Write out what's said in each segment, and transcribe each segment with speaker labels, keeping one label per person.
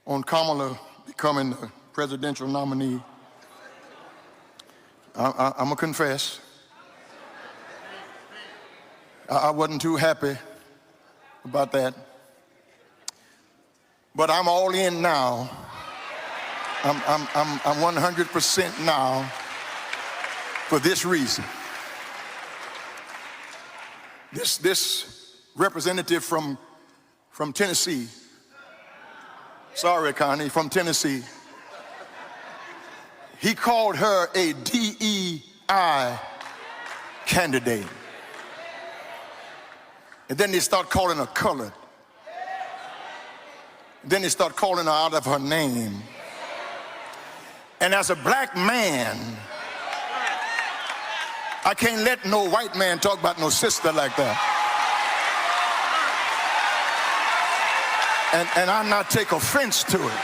Speaker 1: on Kamala becoming the presidential nominee, I'm gonna confess, I wasn't too happy about that. But I'm all in now. I'm 100% now for this reason. This representative from Tennessee, sorry, Connie, from Tennessee, he called her a DEI candidate. And then they start calling her colored. Then they start calling her out of her name. And as a black man, I can't let no white man talk about no sister like that. And I not take offense to it.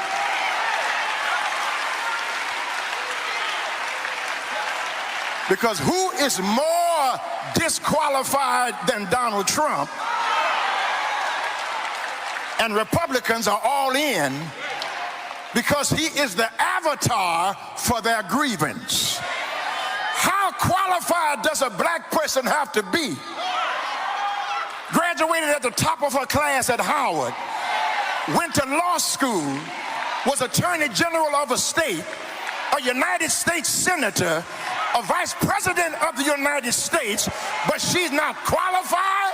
Speaker 1: Because who is more disqualified than Donald Trump? And Republicans are all in because he is the avatar for their grievance. How qualified does a black person have to be? Graduated at the top of her class at Howard, went to law school, was Attorney General of a state, a United States Senator, a Vice President of the United States, but she's not qualified?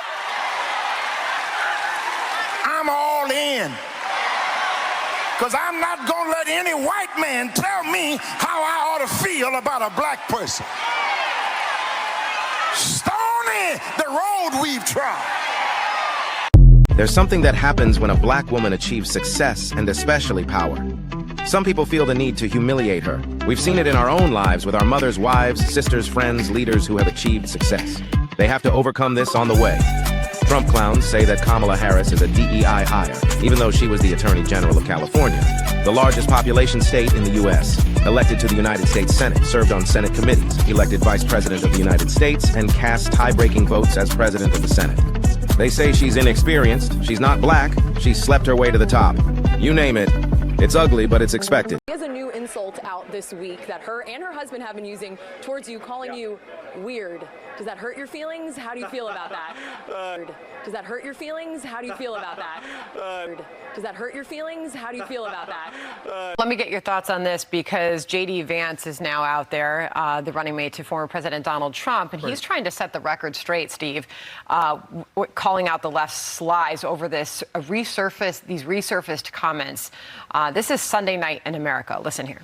Speaker 1: I'm all in. Because I'm not going to let any white man tell me how I ought to feel about a black person. Stony the road we've trod.
Speaker 2: There's something that happens when a black woman achieves success and especially power. Some people feel the need to humiliate her. We've seen it in our own lives with our mothers, wives, sisters, friends, leaders who have achieved success. They have to overcome this on the way. Trump clowns say that Kamala Harris is a DEI hire, even though she was the Attorney General of California, the largest population state in the U.S., elected to the United States Senate, served on Senate committees, elected Vice President of the United States, and cast tie-breaking votes as President of the Senate. They say she's inexperienced, she's not black, she slept her way to the top. You name it. It's ugly, but it's expected.
Speaker 3: There's a new insult out this week that her and her husband have been using towards you, calling you weird. Does that hurt your feelings? How do you feel about that? Does that hurt your feelings? How do you feel about that? Does that hurt your feelings? How do you feel about that?
Speaker 4: Let me get your thoughts on this, because J.D. Vance is now out there, the running mate to former President Donald Trump, and he's trying to set the record straight, Steve, calling out the left's lies over these resurfaced comments. This is Sunday night in America. Listen here.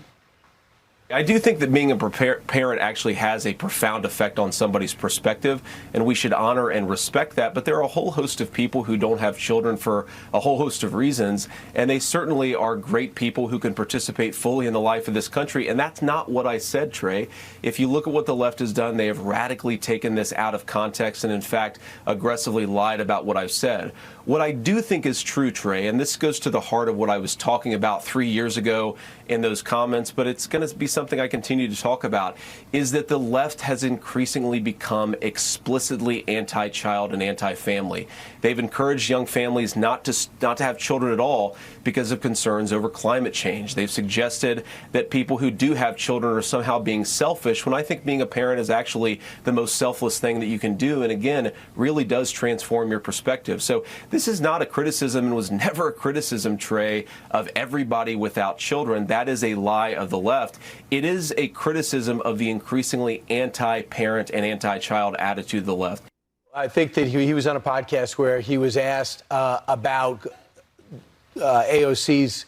Speaker 5: I do think that being a parent actually has a profound effect on somebody's perspective, and we should honor and respect that. But there are a whole host of people who don't have children for a whole host of reasons, and they certainly are great people who can participate fully in the life of this country. And that's not what I said, Trey. If you look at what the left has done, they have radically taken this out of context and, in fact, aggressively lied about what I've said. What I do think is true, Trey, and this goes to the heart of what I was talking about 3 years ago in those comments, but it's going to be something I continue to talk about, is that the left has increasingly become explicitly anti-child and anti-family. They've encouraged young families not to have children at all because of concerns over climate change. They've suggested that people who do have children are somehow being selfish, when I think being a parent is actually the most selfless thing that you can do, and again, really does transform your perspective. So this is not a criticism, and was never a criticism, Trey, of everybody without children. That is a lie of the left. It is a criticism of the increasingly anti-parent and anti-child attitude of the left.
Speaker 6: I think that he was on a podcast where he was asked about AOC's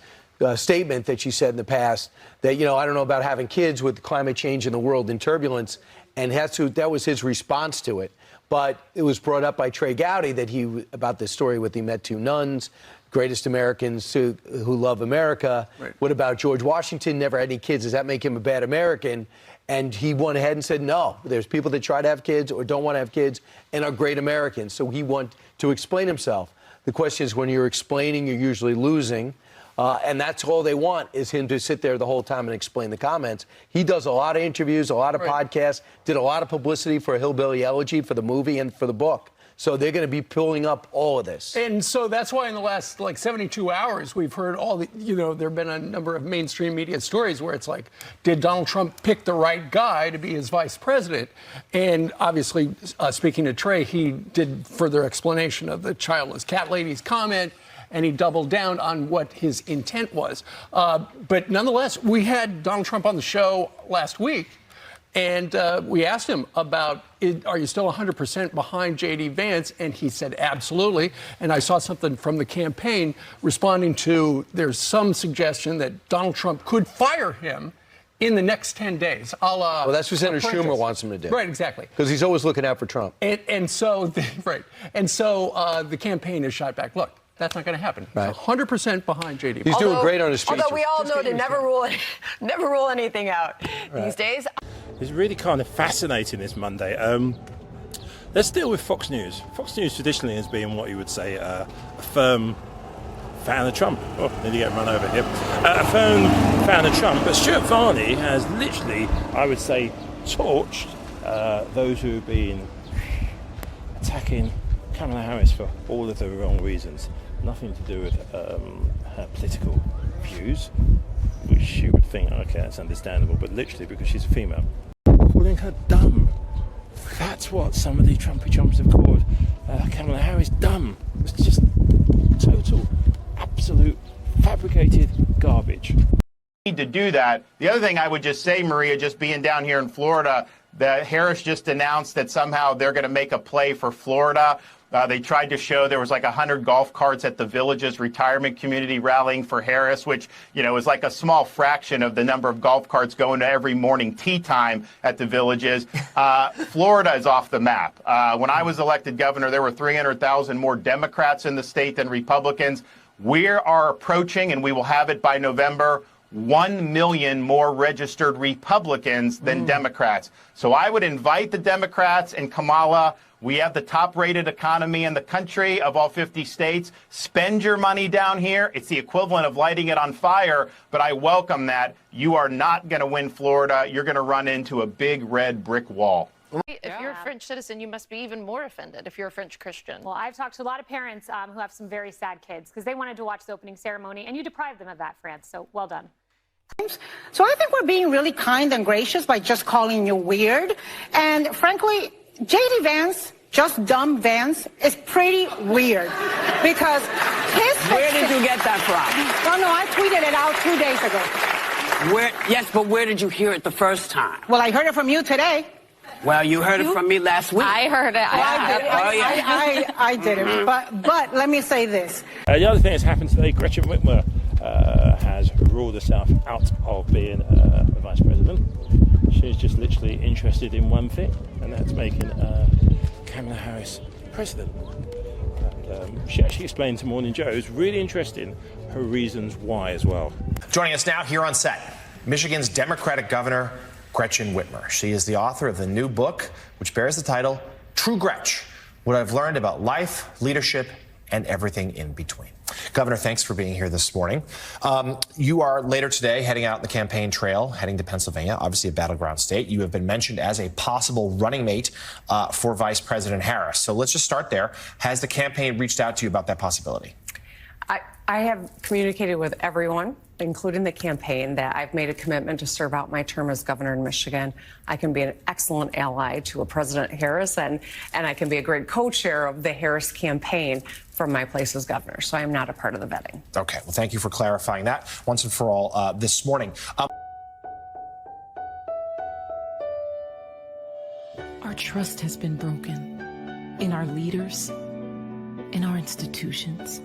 Speaker 6: statement that she said in the past that, I don't know about having kids with climate change in the world and turbulence, and that was his response to it. But it was brought up by Trey Gowdy about this story with he met two nuns, greatest Americans who love America. Right. What about George Washington? Never had any kids. Does that make him a bad American? And he went ahead and said, no, there's people that try to have kids or don't want to have kids and are great Americans. So he wanted to explain himself. The question is, when you're explaining, you're usually losing. And that's all they want, is him to sit there the whole time and explain the comments. He does a lot of interviews, a lot of podcasts, did a lot of publicity for Hillbilly Elegy, for the movie and for the book. So they're going to be pulling up all of this.
Speaker 7: And so that's why in the last 72 hours, we've heard all the, there have been a number of mainstream media stories where it's like, did Donald Trump pick the right guy to be his vice president? And obviously, speaking to Trey, he did further explanation of the childless cat lady's comment, and he doubled down on what his intent was. But nonetheless, we had Donald Trump on the show last week, and we asked him about, are you still 100% behind J.D. Vance? And he said, absolutely. And I saw something from the campaign responding to, there's some suggestion that Donald Trump could fire him in the next 10 days.
Speaker 6: Well, that's what Senator Schumer wants him to do.
Speaker 7: Right, exactly.
Speaker 6: Because he's always looking out for Trump.
Speaker 7: And so, right. And so the campaign has shot back. Look, that's not going to happen.
Speaker 6: Right.
Speaker 7: He's 100% behind J.D.
Speaker 6: He's doing great on his speeches.
Speaker 4: Although we all know to never rule anything out these days.
Speaker 8: It's really kind of fascinating this Monday. Let's deal with Fox News. Fox News traditionally has been what you would say a firm fan of Trump. Oh, nearly get run over here. A firm fan of Trump. But Stuart Varney has literally, I would say, torched those who have been attacking Kamala Harris for all of the wrong reasons. Nothing to do with her political views, which you would think, okay, that's understandable, but literally because she's a female. Calling her dumb. That's what some of the Trumpy Trumps have called Kamala Harris dumb. It's just total, absolute, fabricated garbage.
Speaker 9: Need to do that. The other thing I would just say, Maria, just being down here in Florida, that Harris just announced that somehow they're going to make a play for Florida. They tried to show there was 100 golf carts at the Villages retirement community rallying for Harris, which, is like a small fraction of the number of golf carts going to every morning tea time at the Villages. Florida is off the map. When I was elected governor, there were 300,000 more Democrats in the state than Republicans. We are approaching, and we will have it by November, 1 million more registered Republicans than Democrats. So I would invite the Democrats and Kamala. We have the top-rated economy in the country of all 50 states. Spend your money down here. It's the equivalent of lighting it on fire, but I welcome that. You are not going to win Florida. You're going to run into a big red brick wall.
Speaker 10: If you're a French citizen, you must be even more offended if you're a French Christian.
Speaker 11: Well, I've talked to a lot of parents who have some very sad kids because they wanted to watch the opening ceremony, and you deprived them of that, France. So well done.
Speaker 12: So I think we're being really kind and gracious by just calling you weird. And frankly, J.D. Vance, just dumb Vance, is pretty weird because
Speaker 13: Where did you get that from?
Speaker 12: No, I tweeted it out 2 days ago.
Speaker 13: Yes, but where did you hear it the first time?
Speaker 12: Well, I heard it from you today.
Speaker 13: Well, you heard it from me last week.
Speaker 4: I heard it.
Speaker 12: I didn't. But let me say this.
Speaker 8: The other thing that's happened today, Gretchen Whitmer has ruled herself out of being the vice president. She's just literally interested in one thing, and that's making Kamala Harris president. And she actually explained to Morning Joe's, really interesting, her reasons why as well.
Speaker 14: Joining us now here on set, Michigan's Democratic Governor Gretchen Whitmer. She is the author of the new book, which bears the title, True Gretch, What I've Learned About Life, Leadership, and Everything in Between. Governor, thanks for being here this morning. You are later today heading out the campaign trail, heading to Pennsylvania, obviously a battleground state. You have been mentioned as a possible running mate for Vice President Harris. So let's just start there. Has the campaign reached out to you about that possibility?
Speaker 15: I have communicated with everyone, including the campaign, that I've made a commitment to serve out my term as governor in Michigan. I can be an excellent ally to a President Harris, and I can be a great co-chair of the Harris campaign from my place as governor. So I am not a part of the vetting.
Speaker 14: Okay. Well, thank you for clarifying that once and for all this morning.
Speaker 16: Our trust has been broken in our leaders, in our institutions,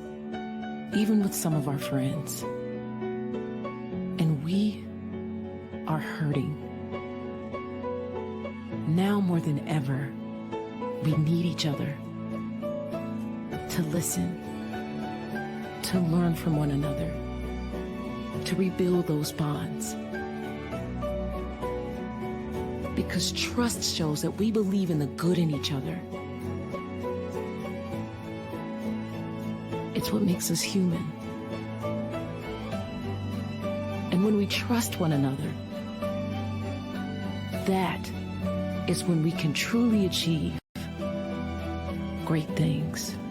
Speaker 16: even with some of our friends. And we are hurting. Now more than ever, we need each other to listen, to learn from one another, to rebuild those bonds. Because trust shows that we believe in the good in each other. It's what makes us human. And when we trust one another, that is when we can truly achieve great things.